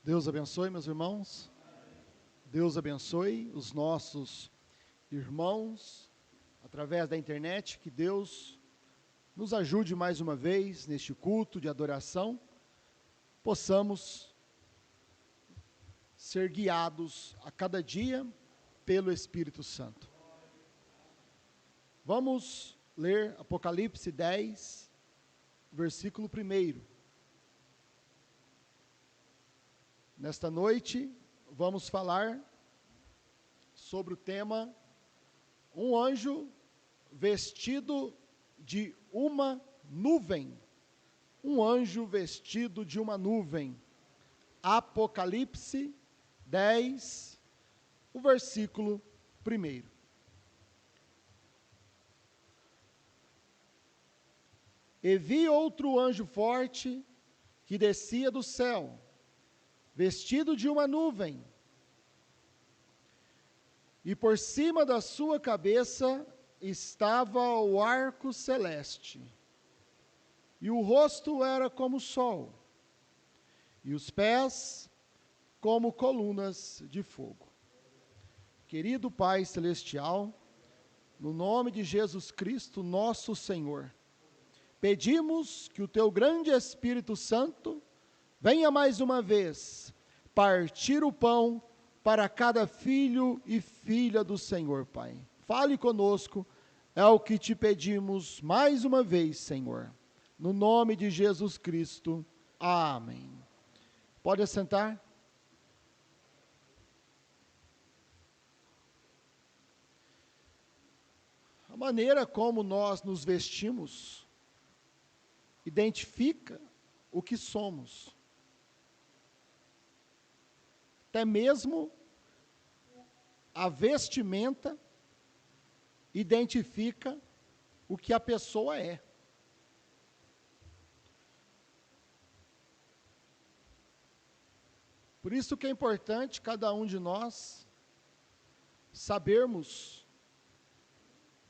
Deus abençoe, meus irmãos. Deus abençoe os nossos irmãos através da internet. Que Deus nos ajude mais uma vez neste culto de adoração. Possamos ser guiados a cada dia pelo Espírito Santo. Vamos ler Apocalipse 10, versículo 1. Nesta noite, vamos falar sobre o tema um anjo vestido de uma nuvem. Um anjo vestido de uma nuvem. Apocalipse 10, o versículo 1. E vi outro anjo forte que descia do céu, vestido de uma nuvem, e por cima da sua cabeça estava o arco celeste, e o rosto era como o sol, e os pés como colunas de fogo. Querido Pai Celestial, no nome de Jesus Cristo, nosso Senhor, pedimos que o Teu grande Espírito Santo venha mais uma vez partir o pão para cada filho e filha do Senhor, Pai. Fale conosco, é o que te pedimos mais uma vez, Senhor. No nome de Jesus Cristo, amém. Pode assentar? A maneira como nós nos vestimos identifica o que somos. Até mesmo a vestimenta identifica o que a pessoa é. Por isso que é importante cada um de nós sabermos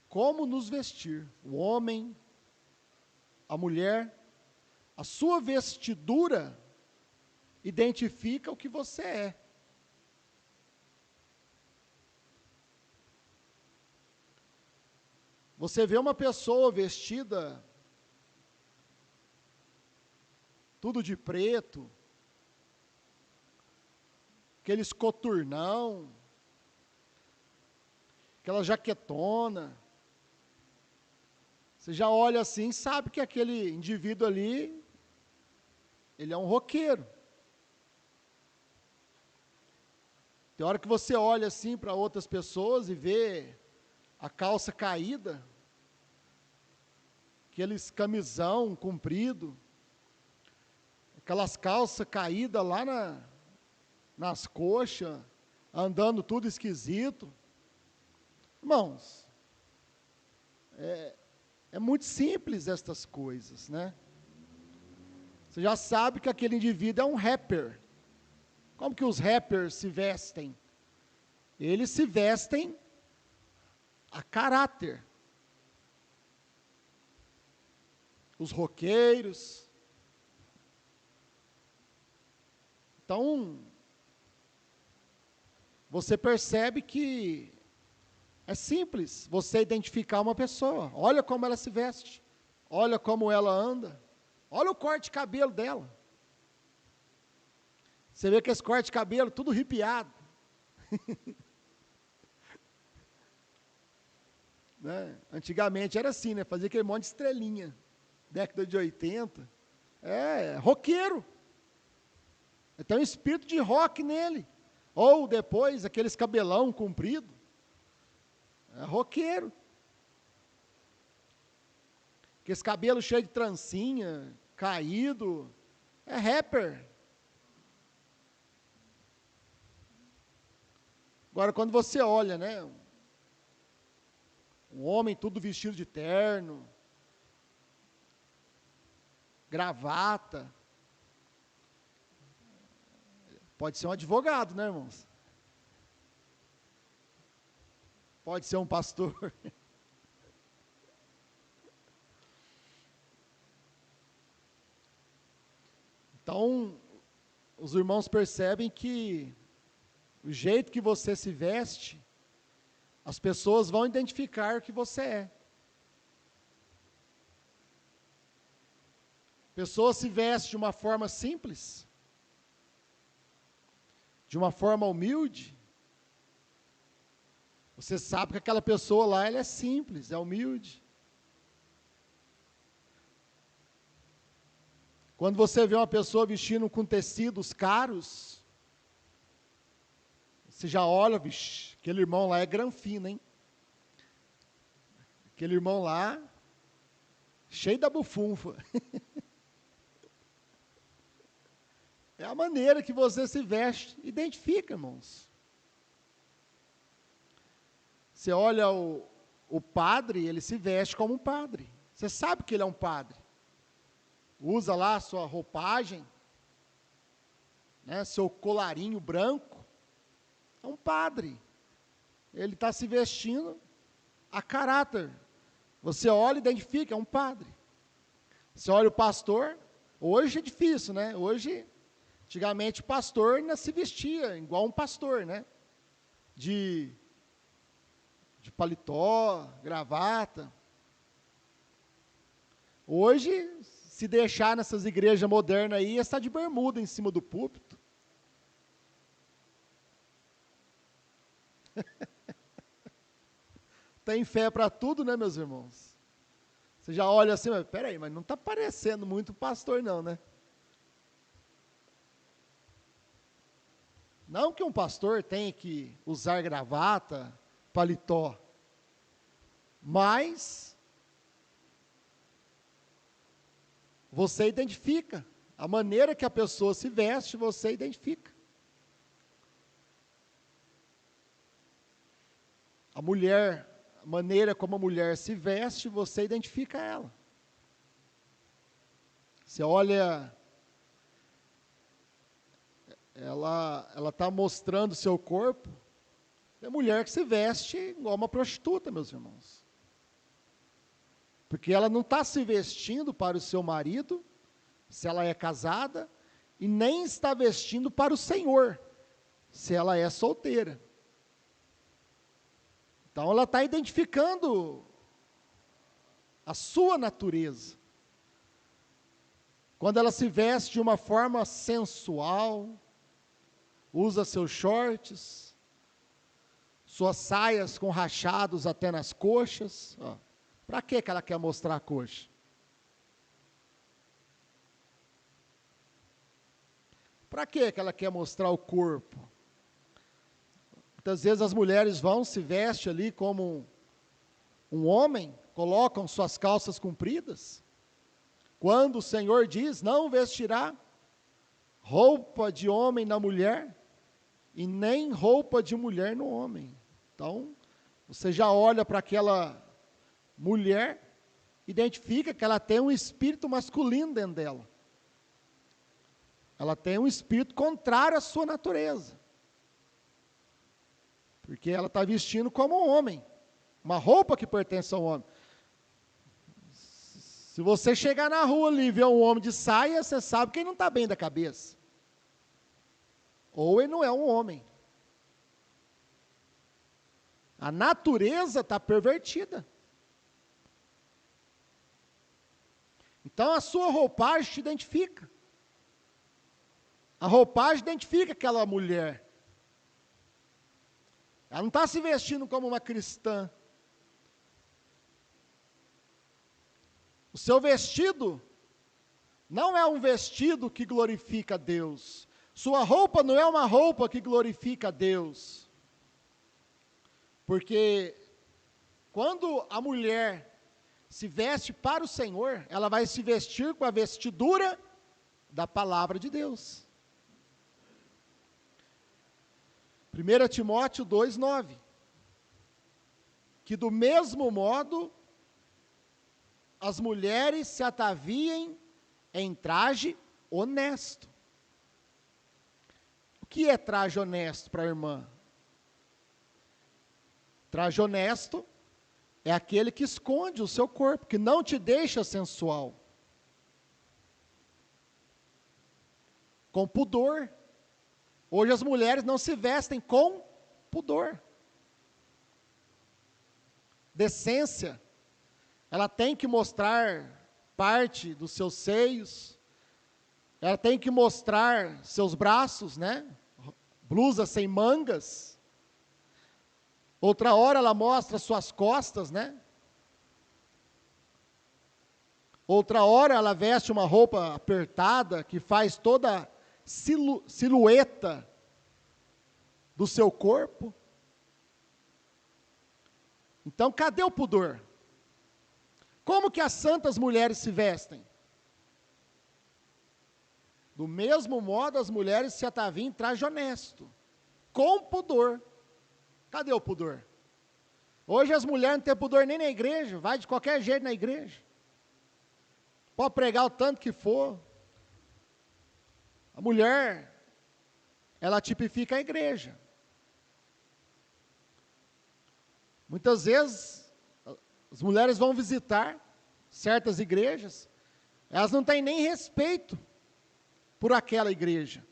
como nos vestir. O homem, a mulher, a sua vestidura identifica o que você é. Você vê uma pessoa vestida tudo de preto, aqueles coturnão, aquela jaquetona, você já olha assim, sabe que aquele indivíduo ali, ele é um roqueiro. Tem hora que você olha assim para outras pessoas e vê a calça caída, aqueles camisão comprido, aquelas calças caídas lá nas coxas, andando tudo esquisito. Irmãos, é muito simples estas coisas, né? Você já sabe que aquele indivíduo é um rapper. Como que os rappers se vestem? Eles se vestem a caráter. Os roqueiros. Então, você percebe que é simples você identificar uma pessoa. Olha como ela se veste. Olha como ela anda. Olha o corte de cabelo dela. Você vê que esse corte de cabelo tudo arrepiado. Né? Antigamente era assim, né? Fazia aquele monte de estrelinha. Década de 80. Roqueiro. Tem um espírito de rock nele. Ou depois, aqueles cabelão comprido. É roqueiro. Aqueles cabelos cheios de trancinha, caído. É rapper. Agora, quando você olha, né? Um homem tudo vestido de terno, gravata. Pode ser um advogado, né, irmãos? Pode ser um pastor. Então, os irmãos percebem que o jeito que você se veste, as pessoas vão identificar o que você é. A pessoa se veste de uma forma simples, de uma forma humilde, você sabe que aquela pessoa lá, ela é simples, é humilde. Quando você vê uma pessoa vestindo com tecidos caros, você já olha, bicho, aquele irmão lá é granfino, hein? Aquele irmão lá, cheio da bufunfa. É a maneira que você se veste, identifica, irmãos. Você olha o padre, ele se veste como um padre. Você sabe que ele é um padre. Usa lá a sua roupagem, né, seu colarinho branco. É um padre. Ele está se vestindo a caráter. Você olha e identifica, é um padre. Você olha o pastor, hoje é difícil, né? Antigamente o pastor ainda se vestia igual um pastor, né? De paletó, gravata. Hoje, se deixar nessas igrejas modernas aí, está de bermuda em cima do púlpito. Tem fé para tudo, né, meus irmãos? Você já olha assim, mas peraí, mas não está parecendo muito pastor não, né? Não que um pastor tenha que usar gravata, paletó, mas você identifica, a maneira que a pessoa se veste, você identifica. A maneira como a mulher se veste, você identifica ela. Você olha, ela está mostrando o seu corpo, é mulher que se veste igual uma prostituta, meus irmãos. Porque ela não está se vestindo para o seu marido, se ela é casada, e nem está vestindo para o Senhor, se ela é solteira. Então ela está identificando a sua natureza. Quando ela se veste de uma forma sensual, usa seus shorts, suas saias com rachados até nas coxas. Para que ela quer mostrar a coxa? Para que ela quer mostrar o corpo? Muitas vezes as mulheres vão, se vestem ali como um homem, colocam suas calças compridas. Quando o Senhor diz, não vestirá roupa de homem na mulher, e nem roupa de mulher no homem. Então, você já olha para aquela mulher, identifica que ela tem um espírito masculino dentro dela. Ela tem um espírito contrário à sua natureza. Porque ela está vestindo como um homem, uma roupa que pertence ao homem. Se você chegar na rua ali e ver um homem de saia, você sabe que ele não está bem da cabeça. Ou ele não é um homem. A natureza está pervertida. Então a sua roupagem te identifica. A roupagem identifica aquela mulher. Ela não está se vestindo como uma cristã. O seu vestido não é um vestido que glorifica a Deus. Sua roupa não é uma roupa que glorifica a Deus. Porque quando a mulher se veste para o Senhor, ela vai se vestir com a vestidura da palavra de Deus. 1 Timóteo 2,9. Que do mesmo modo, as mulheres se ataviem em traje honesto. O que é traje honesto para a irmã? Traje honesto é aquele que esconde o seu corpo, que não te deixa sensual. com pudor. Hoje as mulheres não se vestem com pudor. Decência. Ela tem que mostrar parte dos seus seios. Ela tem que mostrar seus braços, né? Blusa sem mangas. Outra hora ela mostra suas costas, né? Outra hora ela veste uma roupa apertada que faz toda a silhueta do seu corpo. Então, cadê o pudor? Como que as santas mulheres se vestem? Do mesmo modo, as mulheres se ataviam em traje honesto, com pudor. Cadê o pudor? Hoje as mulheres não têm pudor nem na igreja, vai de qualquer jeito na igreja. Pode pregar o tanto que for. A mulher, ela tipifica a igreja. Muitas vezes, as mulheres vão visitar certas igrejas, elas não têm nem respeito por aquela igreja.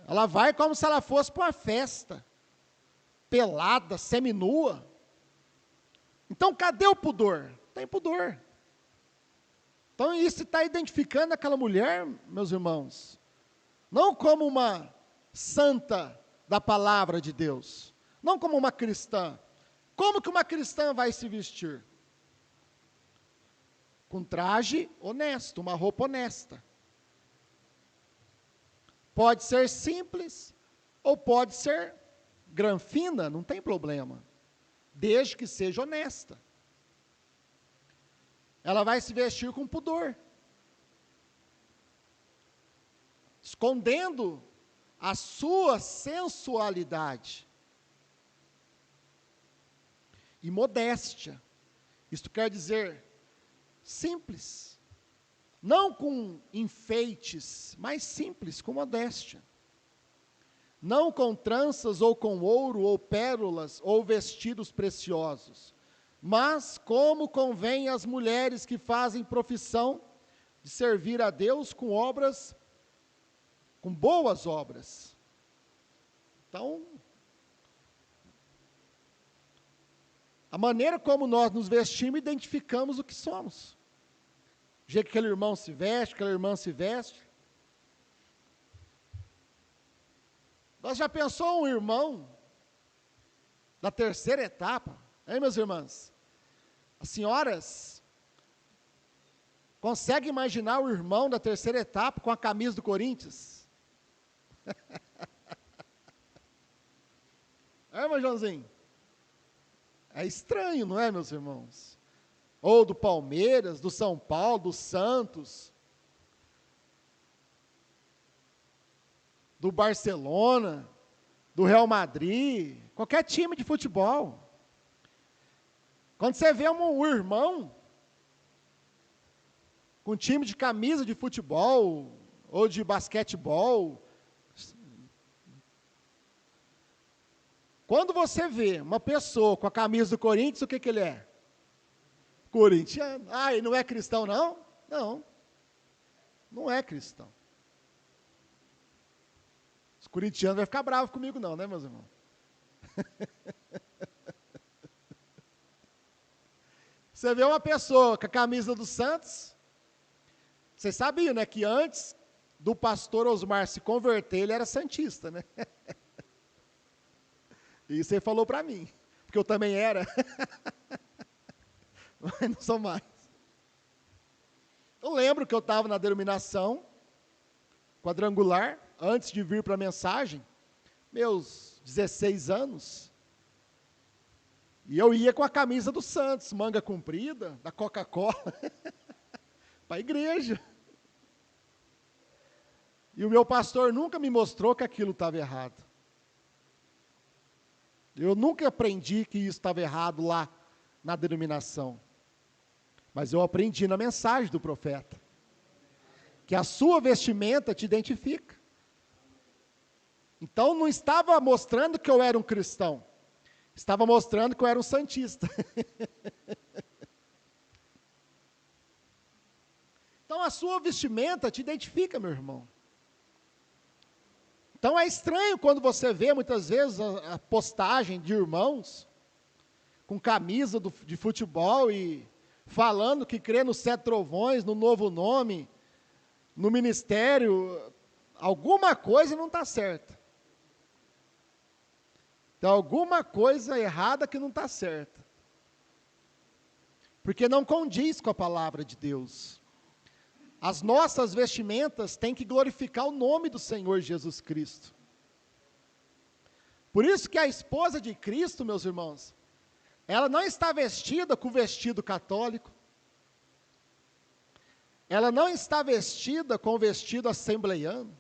Ela vai como se ela fosse para uma festa, pelada, seminua. Então, cadê o pudor? Não tem pudor. Então, isso está identificando aquela mulher, meus irmãos, não como uma santa da palavra de Deus, não como uma cristã. Como que uma cristã vai se vestir? Com traje honesto, uma roupa honesta. Pode ser simples, ou pode ser granfina, não tem problema, desde que seja honesta. Ela vai se vestir com pudor, escondendo a sua sensualidade e modéstia. Isto quer dizer simples, não com enfeites, mas simples, com modéstia. Não com tranças ou com ouro ou pérolas ou vestidos preciosos, mas como convém às mulheres que fazem profissão de servir a Deus com obras, com boas obras. Então, a maneira como nós nos vestimos, identificamos o que somos. O jeito que aquele irmão se veste, aquela irmã se veste. Nós já pensou um irmão da terceira etapa? Hein, meus irmãos? As senhoras conseguem imaginar o irmão da terceira etapa com a camisa do Corinthians? É, irmão Joãozinho? É estranho, não é, meus irmãos? Ou do Palmeiras, do São Paulo, do Santos, do Barcelona, do Real Madrid, qualquer time de futebol. Quando você vê um irmão com um time de camisa de futebol ou de basquetebol, quando você vê uma pessoa com a camisa do Corinthians, o que que ele é? Corintiano. Ah, ele não é cristão, não? Não. Não é cristão. Os corintianos vão ficar bravos comigo não, né, meus irmãos? Você vê uma pessoa com a camisa do Santos, vocês sabiam, né, que antes do pastor Osmar se converter, ele era santista, né? Isso ele falou para mim, porque eu também era. Mas não sou mais. Eu lembro que eu estava na denominação quadrangular, antes de vir para a mensagem, meus 16 anos, e eu ia com a camisa do Santos, manga comprida, da Coca-Cola, para a igreja. E o meu pastor nunca me mostrou que aquilo estava errado. Eu nunca aprendi que isso estava errado lá na denominação. Mas eu aprendi na mensagem do profeta, que a sua vestimenta te identifica. Então não estava mostrando que eu era um cristão, estava mostrando que eu era um santista. Então a sua vestimenta te identifica, meu irmão. Então é estranho quando você vê muitas vezes a postagem de irmãos com camisa de futebol e falando que crê nos 7 trovões, no novo nome, no ministério. Alguma coisa não está certa. Tem alguma coisa errada que não está certa. Porque não condiz com a palavra de Deus. As nossas vestimentas têm que glorificar o nome do Senhor Jesus Cristo. Por isso que a esposa de Cristo, meus irmãos, ela não está vestida com o vestido católico. Ela não está vestida com o vestido assembleiano,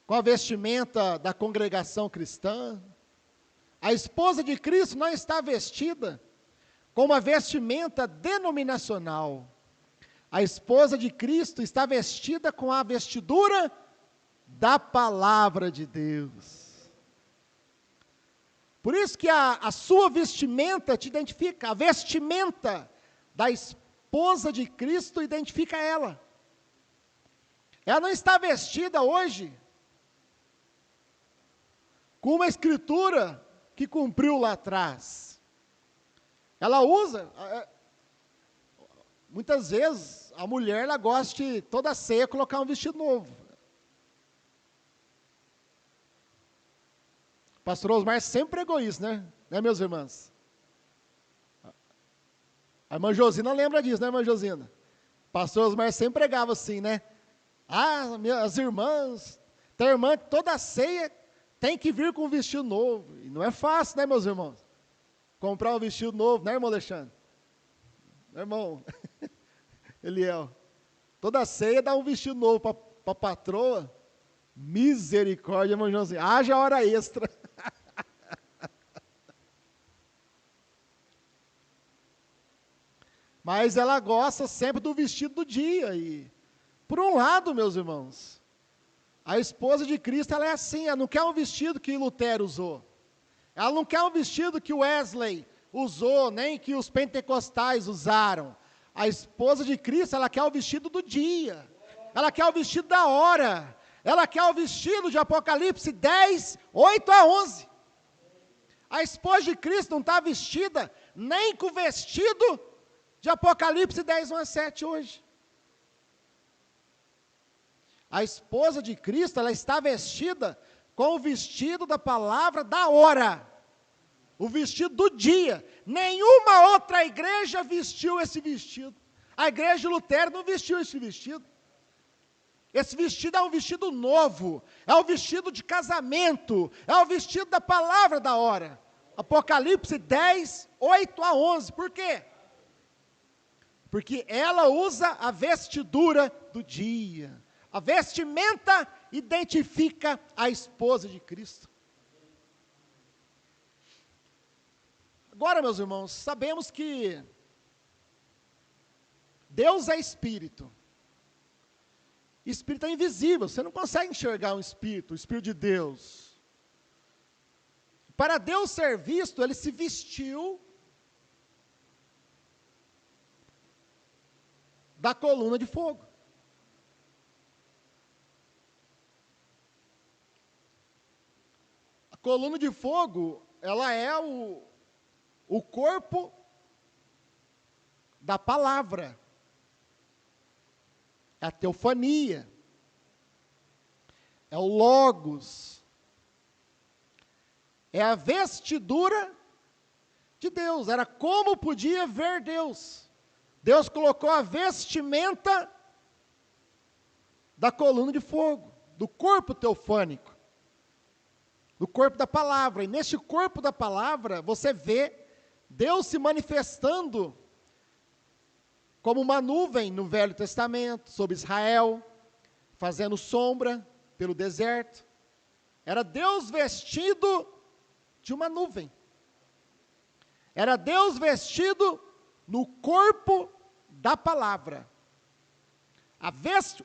com a vestimenta da congregação cristã. A esposa de Cristo não está vestida com uma vestimenta denominacional. A esposa de Cristo está vestida com a vestidura da palavra de Deus. Por isso que a sua vestimenta te identifica, a vestimenta da esposa de Cristo identifica ela. Ela não está vestida hoje com uma escritura que cumpriu lá atrás. Ela usa, muitas vezes, a mulher ela gosta de toda ceia colocar um vestido novo. O pastor Osmar sempre pregou isso, né? Né, meus irmãos? A irmã Josina lembra disso, né, irmã Josina? O pastor Osmar sempre pregava assim, né? As irmãs, tem irmã que toda ceia tem que vir com um vestido novo. E não é fácil, né, meus irmãos? Comprar um vestido novo, né, irmão Alexandre? Irmão Eliel. Toda ceia dá um vestido novo para a patroa. Misericórdia, irmão Joãozinho. Haja hora extra. Mas ela gosta sempre do vestido do dia. E, por um lado, meus irmãos, a esposa de Cristo, ela é assim, ela não quer um vestido que Lutero usou. Ela não quer um vestido que Wesley usou, nem que os pentecostais usaram. A esposa de Cristo, ela quer o vestido do dia. Ela quer o vestido da hora. Ela quer o vestido de Apocalipse 10, 8 a 11. A esposa de Cristo não está vestida nem com o vestido de Apocalipse 10, 1 a 7 hoje. A esposa de Cristo, ela está vestida com o vestido da palavra da hora. O vestido do dia. Nenhuma outra igreja vestiu esse vestido. A igreja de Lutero não vestiu esse vestido. Esse vestido é um vestido novo, é um vestido de casamento, é o vestido da palavra da hora. Apocalipse 10, 8 a 11. Por quê? Porque ela usa a vestidura do dia. A vestimenta identifica a esposa de Cristo. Agora, meus irmãos, sabemos que Deus é espírito. Espírito é invisível, você não consegue enxergar um espírito, o Espírito de Deus. Para Deus ser visto, ele se vestiu da coluna de fogo. A coluna de fogo, ela é o corpo da palavra. É a teofania, é o logos, é a vestidura de Deus. Era como podia ver Deus. Deus colocou a vestimenta da coluna de fogo, do corpo teofânico, do corpo da palavra. E neste corpo da palavra, você vê Deus se manifestando como uma nuvem no Velho Testamento, sobre Israel, fazendo sombra pelo deserto. Era Deus vestido de uma nuvem. Era Deus vestido no corpo da palavra.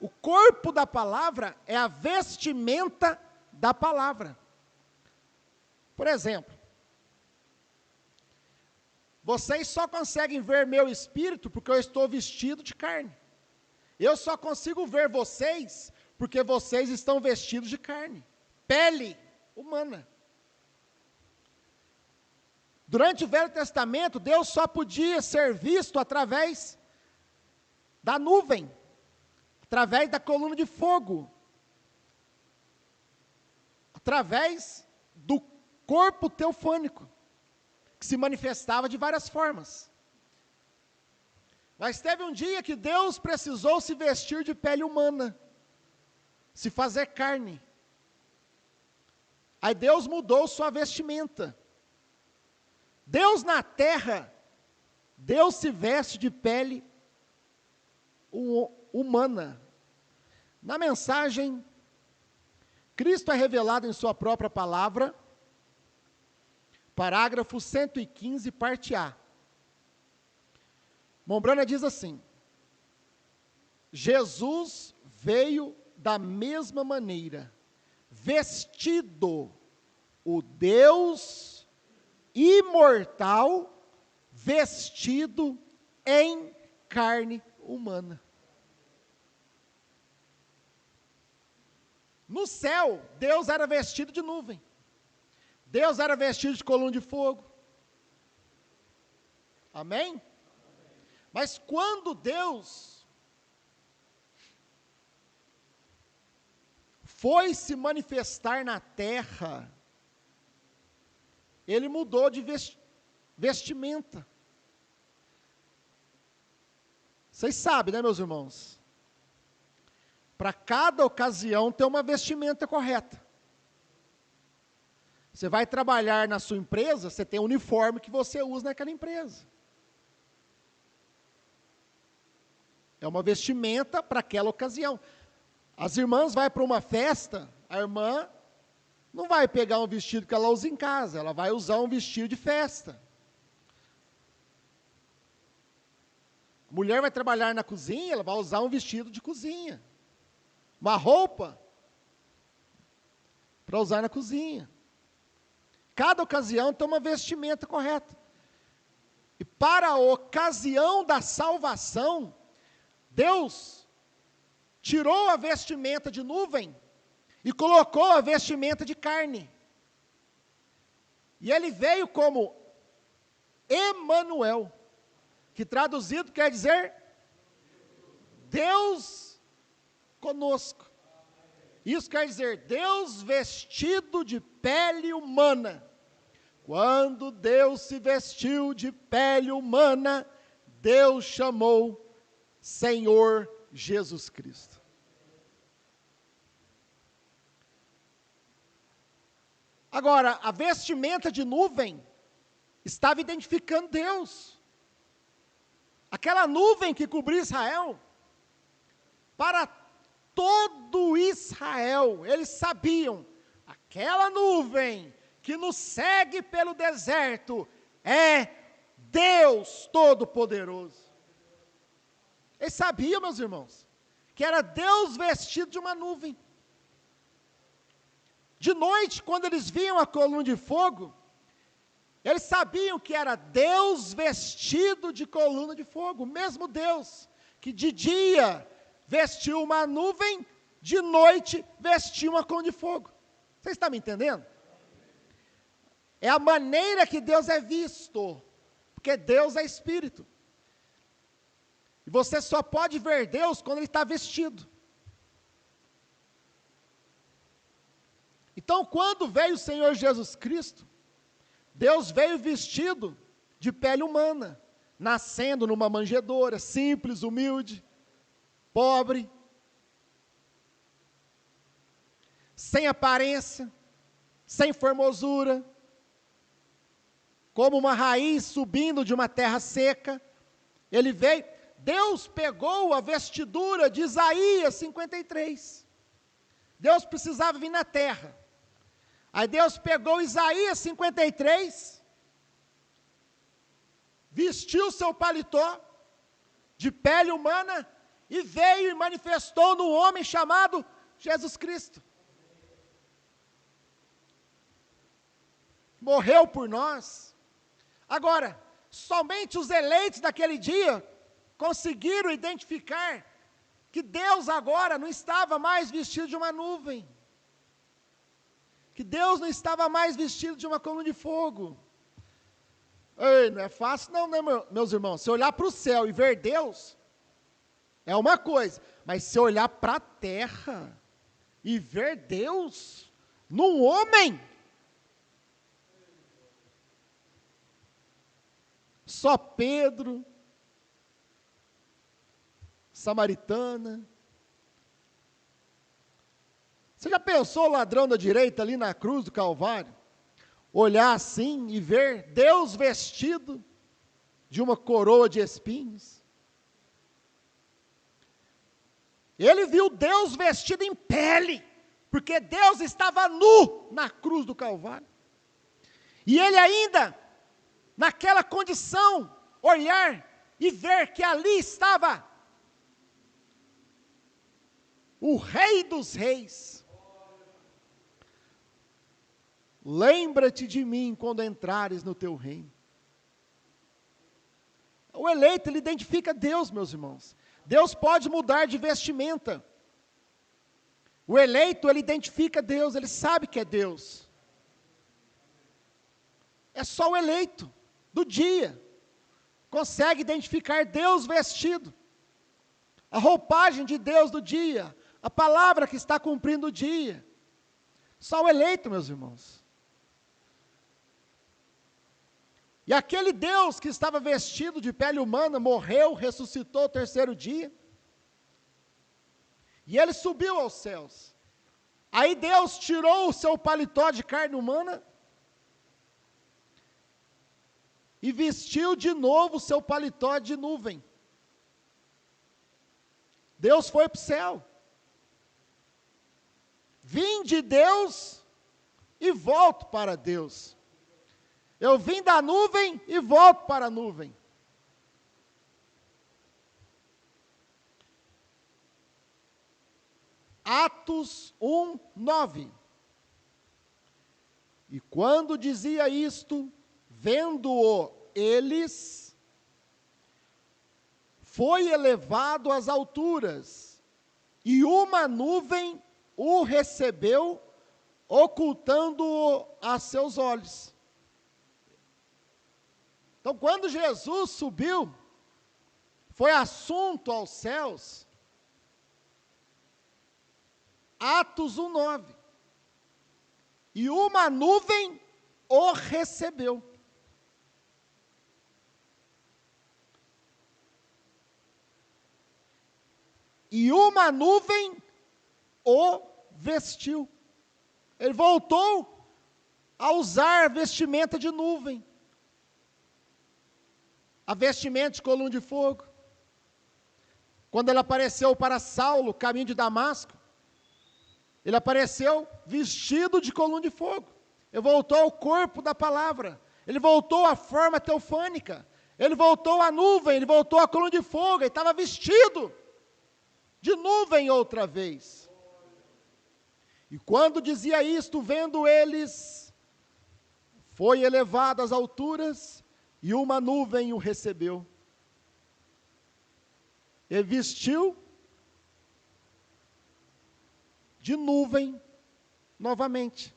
O corpo da palavra é a vestimenta da palavra. Por exemplo, vocês só conseguem ver meu espírito porque eu estou vestido de carne. Eu só consigo ver vocês porque vocês estão vestidos de carne, pele humana. Durante o Velho Testamento, Deus só podia ser visto através da nuvem, através da coluna de fogo, através do corpo teofânico, que se manifestava de várias formas. Mas teve um dia que Deus precisou se vestir de pele humana, se fazer carne. Aí Deus mudou sua vestimenta. Deus na terra, Deus se veste de pele humana. Na mensagem, Cristo é revelado em sua própria palavra, parágrafo 115, parte A. Mombrana diz assim: Jesus veio da mesma maneira, vestido o Deus imortal, vestido em carne humana. No céu, Deus era vestido de nuvem. Deus era vestido de coluna de fogo. Amém? Mas quando Deus foi se manifestar na terra, Ele mudou de vestimenta. Vocês sabem, né, meus irmãos? Para cada ocasião tem uma vestimenta correta. Você vai trabalhar na sua empresa, você tem um uniforme que você usa naquela empresa. É uma vestimenta para aquela ocasião. As irmãs vão para uma festa, a irmã não vai pegar um vestido que ela usa em casa, ela vai usar um vestido de festa. A mulher vai trabalhar na cozinha, ela vai usar um vestido de cozinha. Uma roupa para usar na cozinha. Cada ocasião tem uma vestimenta correta. E para a ocasião da salvação, Deus tirou a vestimenta de nuvem e colocou a vestimenta de carne. E ele veio como Emanuel, que traduzido quer dizer Deus conosco. Isso quer dizer Deus vestido de pele humana. Quando Deus se vestiu de pele humana, Deus chamou Senhor Jesus Cristo. Agora, a vestimenta de nuvem estava identificando Deus. Aquela nuvem que cobria Israel, para todo Israel, eles sabiam, aquela nuvem que nos segue pelo deserto é Deus Todo-Poderoso. Eles sabiam, meus irmãos, que era Deus vestido de uma nuvem. De noite, quando eles viam a coluna de fogo, eles sabiam que era Deus vestido de coluna de fogo, o mesmo Deus que de dia vestiu uma nuvem, de noite vestiu uma coluna de fogo. Vocês estão me entendendo? É a maneira que Deus é visto, porque Deus é Espírito. E você só pode ver Deus quando Ele está vestido. Então, quando veio o Senhor Jesus Cristo, Deus veio vestido de pele humana, nascendo numa manjedoura, simples, humilde, pobre, sem aparência, sem formosura, como uma raiz subindo de uma terra seca. Ele veio, Deus pegou a vestidura de Isaías 53. Deus precisava vir na terra. Aí Deus pegou Isaías 53, vestiu seu paletó de pele humana e veio e manifestou no homem chamado Jesus Cristo. Morreu por nós. Agora, somente os eleitos daquele dia conseguiram identificar que Deus agora não estava mais vestido de uma nuvem, que Deus não estava mais vestido de uma coluna de fogo. Ei, não é fácil não, né, meus irmãos? Se olhar para o céu e ver Deus, é uma coisa, mas se olhar para a terra e ver Deus num homem, só Pedro, samaritana. Você já pensou o ladrão da direita ali na cruz do Calvário? Olhar assim e ver Deus vestido de uma coroa de espinhos? Ele viu Deus vestido em pele, porque Deus estava nu na cruz do Calvário. E ele ainda, naquela condição, olhar e ver que ali estava o Rei dos Reis. Lembra-te de mim quando entrares no teu reino. O eleito, ele identifica Deus, meus irmãos. Deus pode mudar de vestimenta. O eleito, ele identifica Deus, ele sabe que é Deus. É só o eleito do dia consegue identificar Deus vestido. A roupagem de Deus do dia, a palavra que está cumprindo o dia. Só o eleito, meus irmãos. E aquele Deus que estava vestido de pele humana, morreu, ressuscitou o terceiro dia, e ele subiu aos céus. Aí Deus tirou o seu paletó de carne humana, e vestiu de novo o seu paletó de nuvem. Deus foi para o céu. Vim de Deus e volto para Deus. Eu vim da nuvem e volto para a nuvem. Atos 1, 9. E quando dizia isto, vendo-o eles, foi elevado às alturas, e uma nuvem o recebeu, ocultando-o a seus olhos. Então, quando Jesus subiu, foi assunto aos céus, Atos 1:9, e uma nuvem o recebeu. E uma nuvem o vestiu. Ele voltou a usar vestimenta de nuvem. A vestimenta de coluna de fogo. Quando ele apareceu para Saulo, caminho de Damasco, ele apareceu vestido de coluna de fogo. Ele voltou ao corpo da palavra. Ele voltou à forma teofânica. Ele voltou à nuvem, ele voltou à coluna de fogo. Ele estava vestido de nuvem outra vez. E quando dizia isto, vendo eles, foi elevado às alturas, e uma nuvem o recebeu. Ele vestiu de nuvem novamente.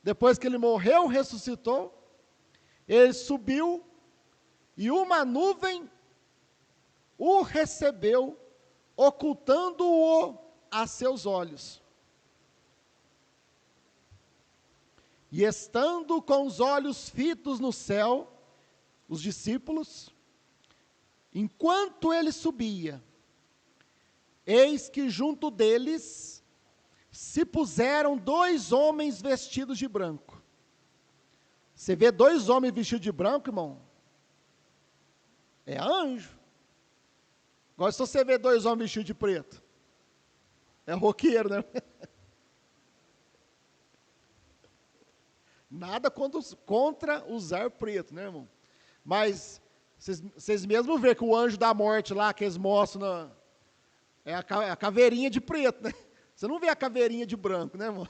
Depois que ele morreu, ressuscitou, ele subiu, e uma nuvem o recebeu, ocultando-o a seus olhos. E estando com os olhos fitos no céu, os discípulos, enquanto ele subia, eis que junto deles se puseram dois homens vestidos de branco. Você vê dois homens vestidos de branco, irmão? É anjo. Agora, se você vê dois homens vestidos de preto, é roqueiro, né? Nada contra usar preto, né, irmão? Mas vocês mesmos veem que o anjo da morte lá, que eles mostram, é a caveirinha de preto, né? Você não vê a caveirinha de branco, né, irmão?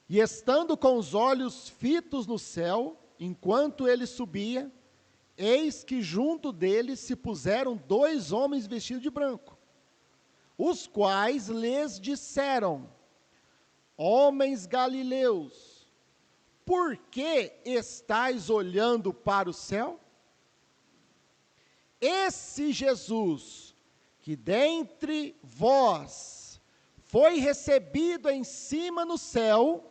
E estando com os olhos fitos no céu, enquanto ele subia, eis que junto dele se puseram 2 homens vestidos de branco, os quais lhes disseram: homens galileus, por que estáis olhando para o céu? Esse Jesus, que dentre vós foi recebido em cima no céu,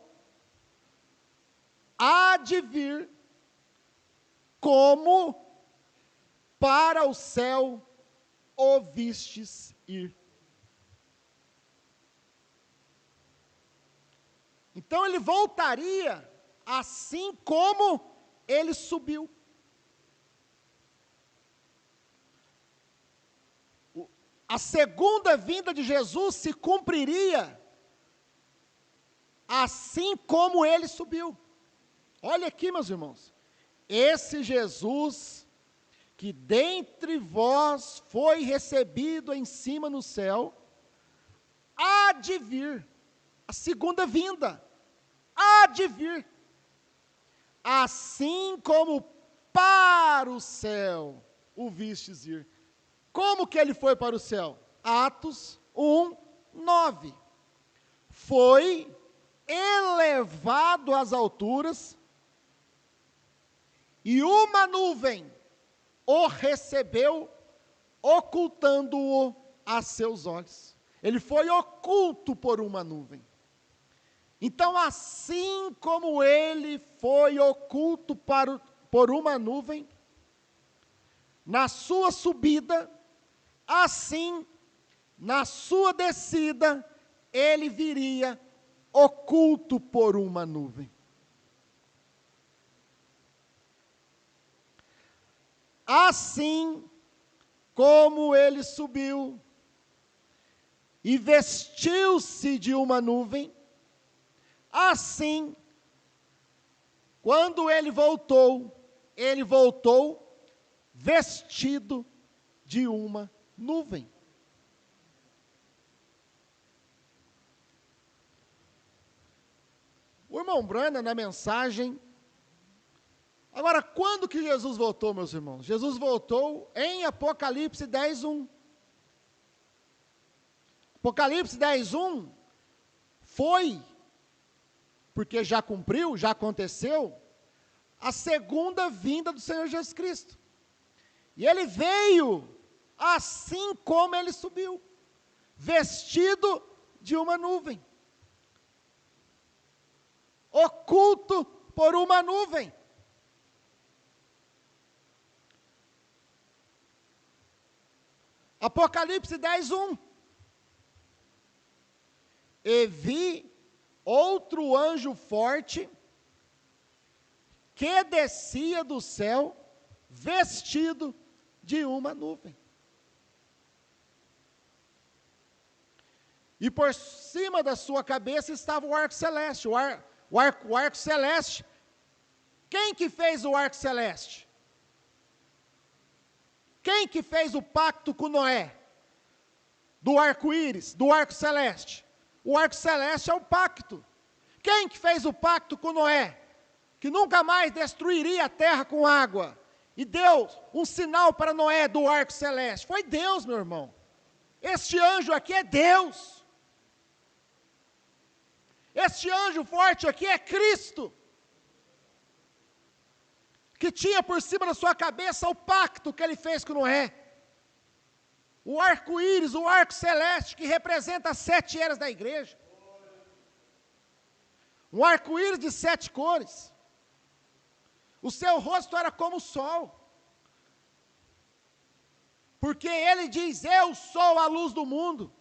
há de vir como para o céu o vistes ir. Então ele voltaria assim como ele subiu. A segunda vinda de Jesus se cumpriria assim como ele subiu. Olha aqui, meus irmãos, esse Jesus que dentre vós foi recebido em cima no céu, há de vir, a segunda vinda, há de vir, assim como para o céu o vistes ir. Como que ele foi para o céu? Atos 1, 9. Foi elevado às alturas, e uma nuvem o recebeu, ocultando-o a seus olhos. Ele foi oculto por uma nuvem. Então, assim como ele foi oculto por uma nuvem, na sua subida, assim, na sua descida, ele viria oculto por uma nuvem. Assim como ele subiu e vestiu-se de uma nuvem, assim, quando ele voltou vestido de uma nuvem. O irmão Branham, na mensagem. Agora, quando que Jesus voltou, meus irmãos? Jesus voltou em Apocalipse 10:1. Apocalipse 10:1 foi, porque já cumpriu, já aconteceu, a segunda vinda do Senhor Jesus Cristo. E ele veio assim como ele subiu, vestido de uma nuvem, oculto por uma nuvem. Apocalipse 10:1. E vi outro anjo forte, que descia do céu, vestido de uma nuvem. E por cima da sua cabeça estava o arco celeste. O arco celeste. Quem que fez o arco celeste? Quem que fez o pacto com Noé? Do arco-íris, do arco celeste. O arco celeste é o pacto. Quem que fez o pacto com Noé? Que nunca mais destruiria a terra com água. E deu um sinal para Noé do arco celeste. Foi Deus, meu irmão. Este anjo aqui é Deus. Este anjo forte aqui é Cristo, que tinha por cima da sua cabeça o pacto que ele fez com Noé. O arco-íris, o arco celeste, que representa as 7 eras da igreja. Um arco-íris de 7 cores. O seu rosto era como o sol. Porque ele diz: eu sou a luz do mundo.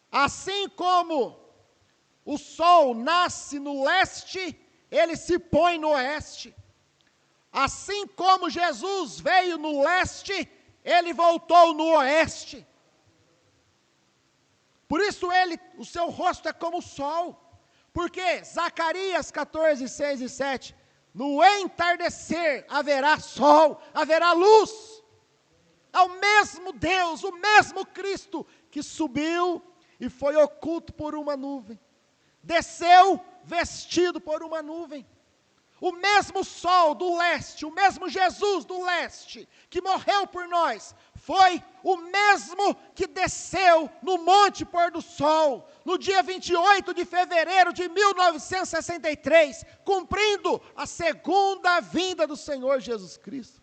Assim como o sol nasce no leste, ele se põe no oeste. Assim como Jesus veio no leste, ele voltou no oeste. Por isso o seu rosto é como o sol. Porque Zacarias 14, 6 e 7, no entardecer haverá sol, haverá luz. É o mesmo Deus, o mesmo Cristo, que subiu e foi oculto por uma nuvem. Desceu vestido por uma nuvem. O mesmo sol do leste, o mesmo Jesus do leste, que morreu por nós, foi o mesmo que desceu no Monte Pôr do Sol, no dia 28 de fevereiro de 1963, cumprindo a segunda vinda do Senhor Jesus Cristo.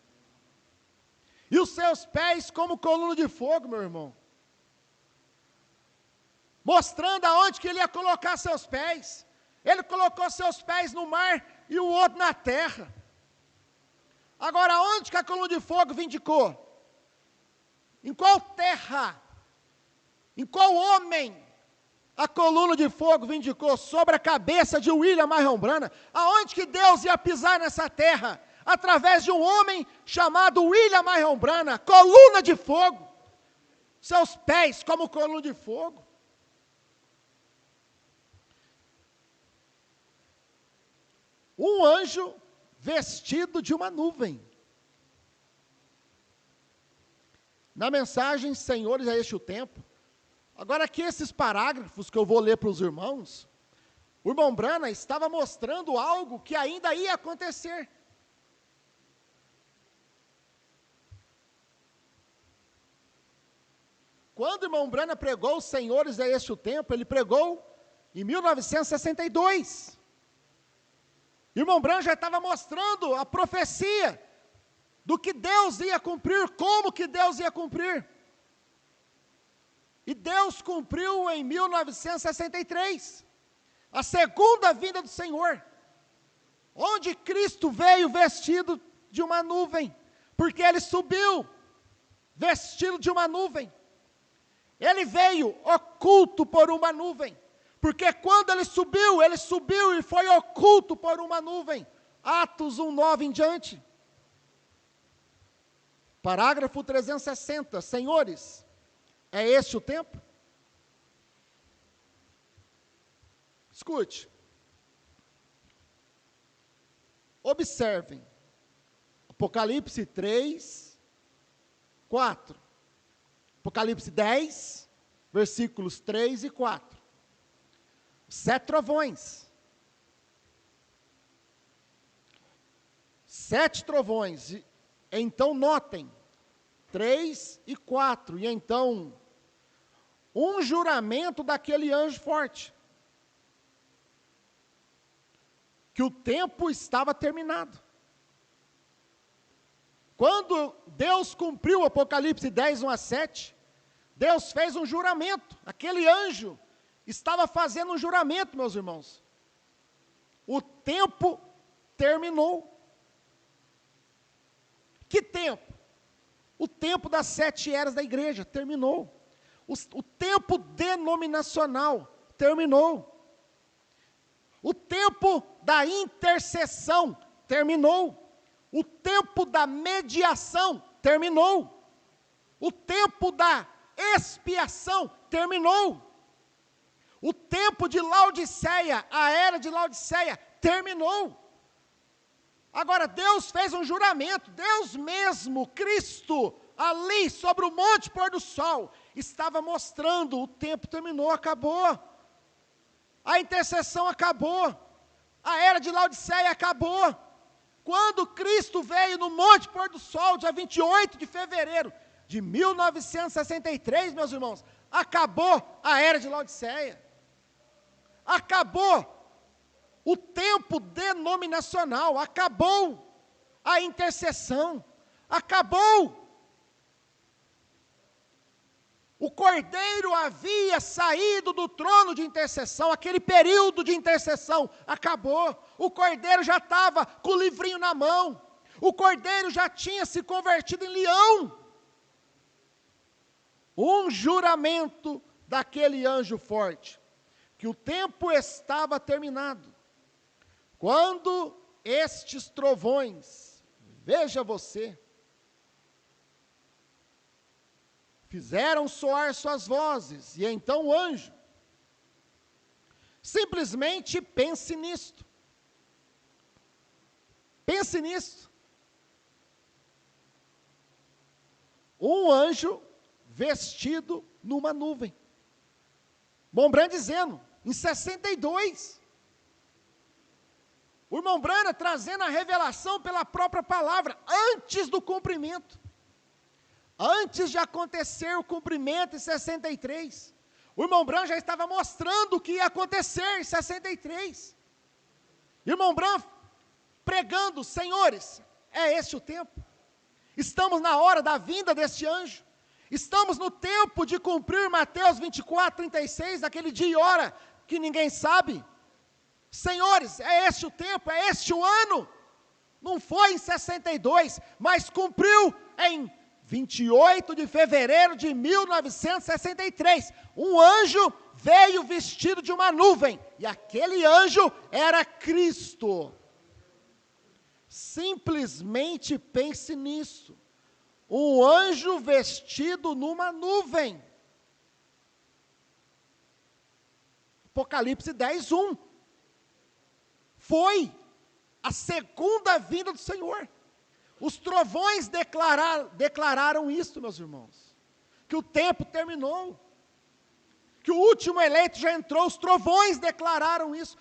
E os seus pés como coluna de fogo, meu irmão, mostrando aonde que ele ia colocar seus pés. Ele colocou seus pés no mar e o outro na terra. Agora, onde que a coluna de fogo vindicou? Em qual terra? Em qual homem a coluna de fogo vindicou? Sobre a cabeça de William Marion Branham. Aonde que Deus ia pisar nessa terra? Através de um homem chamado William Marion Branham, coluna de fogo. Seus pés como coluna de fogo. Um anjo vestido de uma nuvem. Na mensagem, Senhores, é este o tempo. Agora aqui esses parágrafos que eu vou ler para os irmãos, o irmão Branham estava mostrando algo que ainda ia acontecer. Quando o irmão Branham pregou Senhores, é este o tempo, ele pregou em 1962. O irmão Branham já estava mostrando a profecia do que Deus ia cumprir, como que Deus ia cumprir. E Deus cumpriu em 1963, a segunda vinda do Senhor, onde Cristo veio vestido de uma nuvem, porque Ele subiu vestido de uma nuvem. Ele veio oculto por uma nuvem. Porque quando ele subiu e foi oculto por uma nuvem. Atos 1:9 em diante. Parágrafo 360. Senhores, é este o tempo? Escute. Observem. Apocalipse 3, 4. Apocalipse 10, versículos 3 e 4. 7 trovões. 7 trovões. Então notem, 3 e 4. E então, um juramento daquele anjo forte. Que o tempo estava terminado. Quando Deus cumpriu o Apocalipse 10, 1-7, Deus fez um juramento. Aquele anjo estava fazendo um juramento, meus irmãos. O tempo terminou. Que tempo? O tempo das 7 eras da igreja terminou. O tempo denominacional terminou. O tempo da intercessão terminou. O tempo da mediação terminou. O tempo da expiação terminou. O tempo de Laodiceia, a era de Laodiceia, terminou. Agora, Deus fez um juramento, Deus mesmo, Cristo, ali sobre o Monte Pôr do Sol, estava mostrando, o tempo terminou, acabou. A intercessão acabou. A era de Laodiceia acabou. Quando Cristo veio no Monte Pôr do Sol, dia 28 de fevereiro de 1963, meus irmãos, acabou a era de Laodiceia. Acabou o tempo denominacional, acabou a intercessão, acabou. O Cordeiro havia saído do trono de intercessão, aquele período de intercessão acabou. O Cordeiro já estava com o livrinho na mão, o Cordeiro já tinha se convertido em leão. Um juramento daquele anjo forte, que o tempo estava terminado. Quando estes trovões, veja você, fizeram soar suas vozes, e então o anjo, simplesmente pense nisto. Pense nisto. Um anjo vestido numa nuvem. Montbrandt dizendo, em 62. O irmão Branham trazendo a revelação pela própria palavra, antes do cumprimento. Antes de acontecer o cumprimento em 63. O irmão Branham já estava mostrando o que ia acontecer em 63. Irmão Branham pregando, senhores, é este o tempo. Estamos na hora da vinda deste anjo. Estamos no tempo de cumprir Mateus 24, 36, aquele dia e hora que ninguém sabe. Senhores, é este o tempo, é este o ano. Não foi em 62, mas cumpriu em 28 de fevereiro de 1963. Um anjo veio vestido de uma nuvem, e aquele anjo era Cristo. Simplesmente pense nisso. Um anjo vestido numa nuvem. Apocalipse 10, 1. Foi a segunda vinda do Senhor. Os trovões declararam isso, meus irmãos. Que o tempo terminou. Que o último eleito já entrou. Os trovões declararam isso.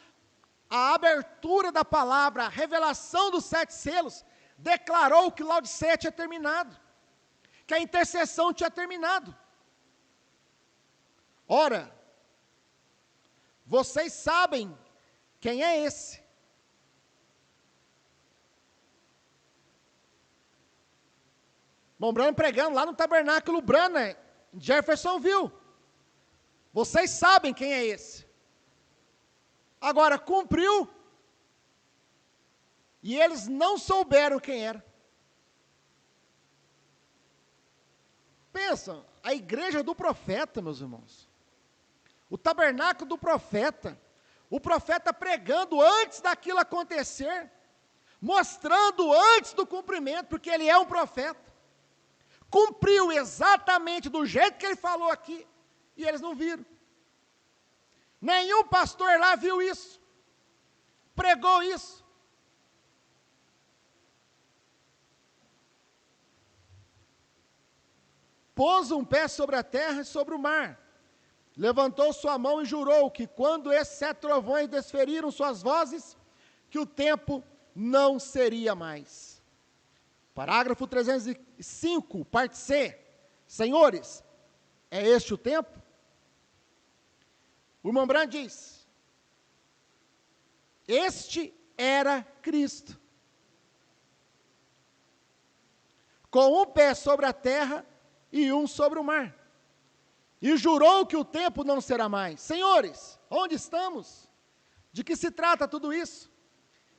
A abertura da palavra, a revelação dos 7 selos, declarou que Laodiceia tinha terminado. Que a intercessão tinha terminado. Ora, vocês sabem quem é esse. Irmão Branham pregando lá no tabernáculo Branham, em Jeffersonville. Vocês sabem quem é esse. Agora, cumpriu, e eles não souberam quem era. Pensa, a igreja do profeta, meus irmãos. O tabernáculo do profeta. O profeta pregando antes daquilo acontecer. Mostrando antes do cumprimento, porque ele é um profeta. Cumpriu exatamente do jeito que ele falou aqui, e eles não viram. Nenhum pastor lá viu isso, pregou isso. Pôs um pé sobre a terra e sobre o mar, levantou sua mão e jurou que quando esses 7 trovões desferiram suas vozes, que o tempo não seria mais. Parágrafo 305, parte C. Senhores, é este o tempo? O irmão Branham diz, este era Cristo. Com um pé sobre a terra e um sobre o mar. E jurou que o tempo não será mais. Senhores, onde estamos? De que se trata tudo isso?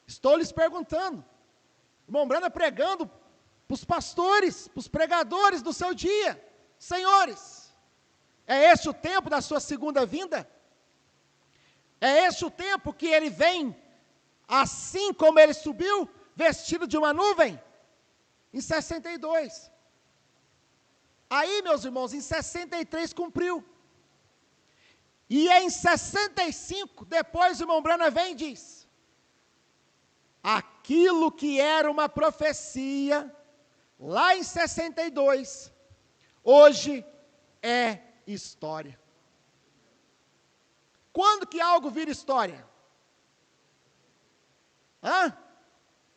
Estou lhes perguntando. O irmão Branham pregando para os pastores, para os pregadores do seu dia. Senhores, é este o tempo da sua segunda vinda? É este o tempo que ele vem, assim como ele subiu, vestido de uma nuvem? Em 62. Aí, meus irmãos, em 63 cumpriu. E em 65, depois o irmão Branham vem e diz, aquilo que era uma profecia, lá em 62, hoje é história. Quando que algo vira história?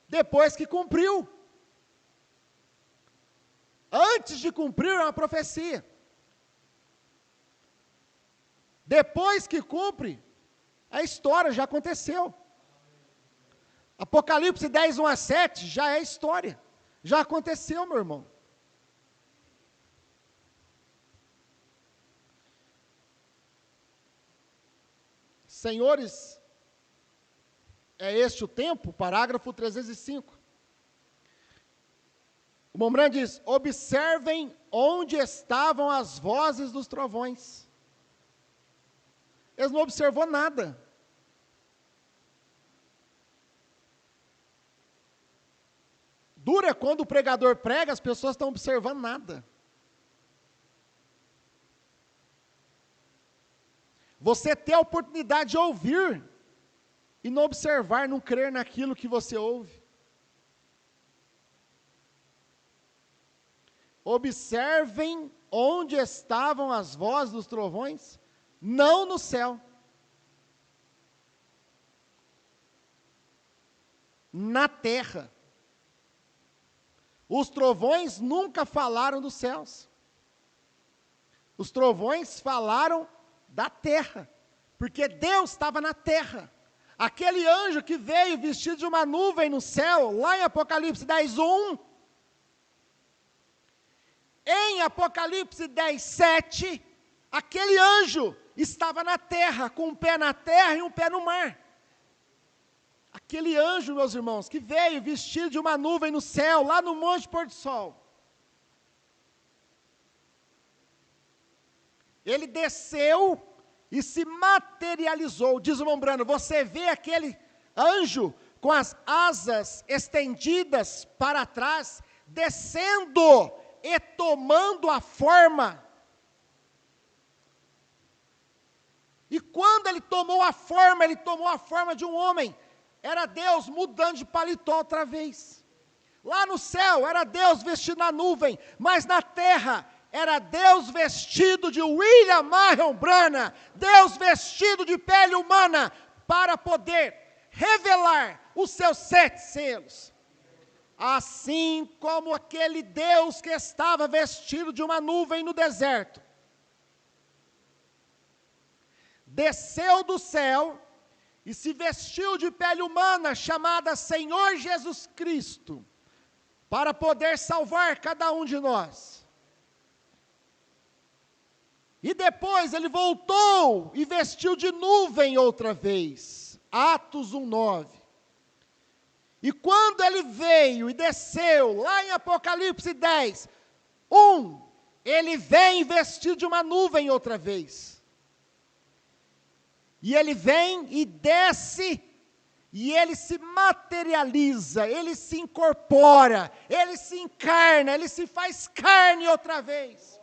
Depois que cumpriu. Antes de cumprir é uma profecia. Depois que cumpre, a história já aconteceu. Apocalipse 10, 1 a 7 já é história. Já aconteceu, meu irmão. Senhores, é este o tempo? Parágrafo 305. O irmão Branham diz, observem onde estavam as vozes dos trovões. Eles não observou nada. Dura quando o pregador prega, as pessoas estão observando nada. Você ter a oportunidade de ouvir e não observar, não crer naquilo que você ouve. Observem onde estavam as vozes dos trovões, não no céu. na terra. Os trovões nunca falaram dos céus. Os trovões falaram da terra, porque Deus estava na terra. Aquele anjo que veio vestido de uma nuvem no céu, lá em Apocalipse 10:1, em Apocalipse 10:7, aquele anjo estava na terra, com um pé na terra e um pé no mar. Aquele anjo, meus irmãos, que veio vestido de uma nuvem no céu, lá no Monte Pôr do Sol. Ele desceu e se materializou. Diz o Mombrano, você vê aquele anjo com as asas estendidas para trás, descendo e tomando a forma. E quando ele tomou a forma de um homem. Era Deus mudando de paletó outra vez. Lá no céu era Deus vestido na nuvem, mas na terra era Deus vestido de William Marion Branham, Deus vestido de pele humana, para poder revelar os seus 7 selos. Assim como aquele Deus que estava vestido de uma nuvem no deserto, desceu do céu e se vestiu de pele humana, chamada Senhor Jesus Cristo, para poder salvar cada um de nós. E depois ele voltou e vestiu de nuvem outra vez, Atos 1:9. E quando ele veio e desceu, lá em Apocalipse 10:1, ele vem vestido de uma nuvem outra vez. E ele vem e desce, e ele se materializa, ele se incorpora, ele se encarna, ele se faz carne outra vez.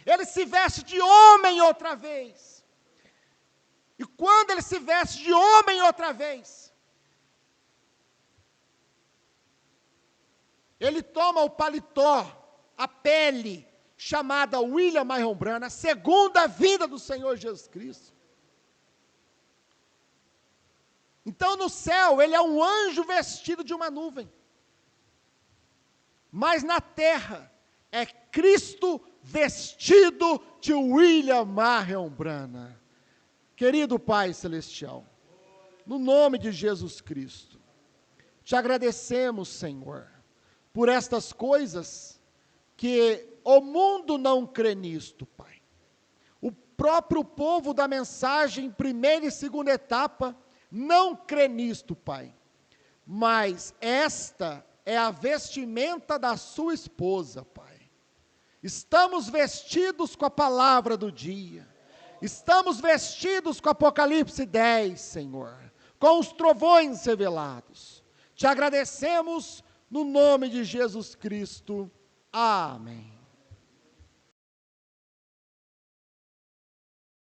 Ele se veste de homem outra vez. E quando ele se veste de homem outra vez, ele toma o paletó, a pele, chamada William Marion Branham, a segunda vinda do Senhor Jesus Cristo. Então no céu ele é um anjo vestido de uma nuvem. Mas na terra é Cristo vestido de William Marion Branham. Querido Pai Celestial, no nome de Jesus Cristo, te agradecemos, Senhor, por estas coisas que o mundo não crê nisto, Pai. O próprio povo da mensagem, primeira e segunda etapa, não crê nisto, Pai, mas esta é a vestimenta da sua esposa, Pai. Estamos vestidos com a palavra do dia, estamos vestidos com Apocalipse 10, Senhor, com os trovões revelados. Te agradecemos no nome de Jesus Cristo. Amém.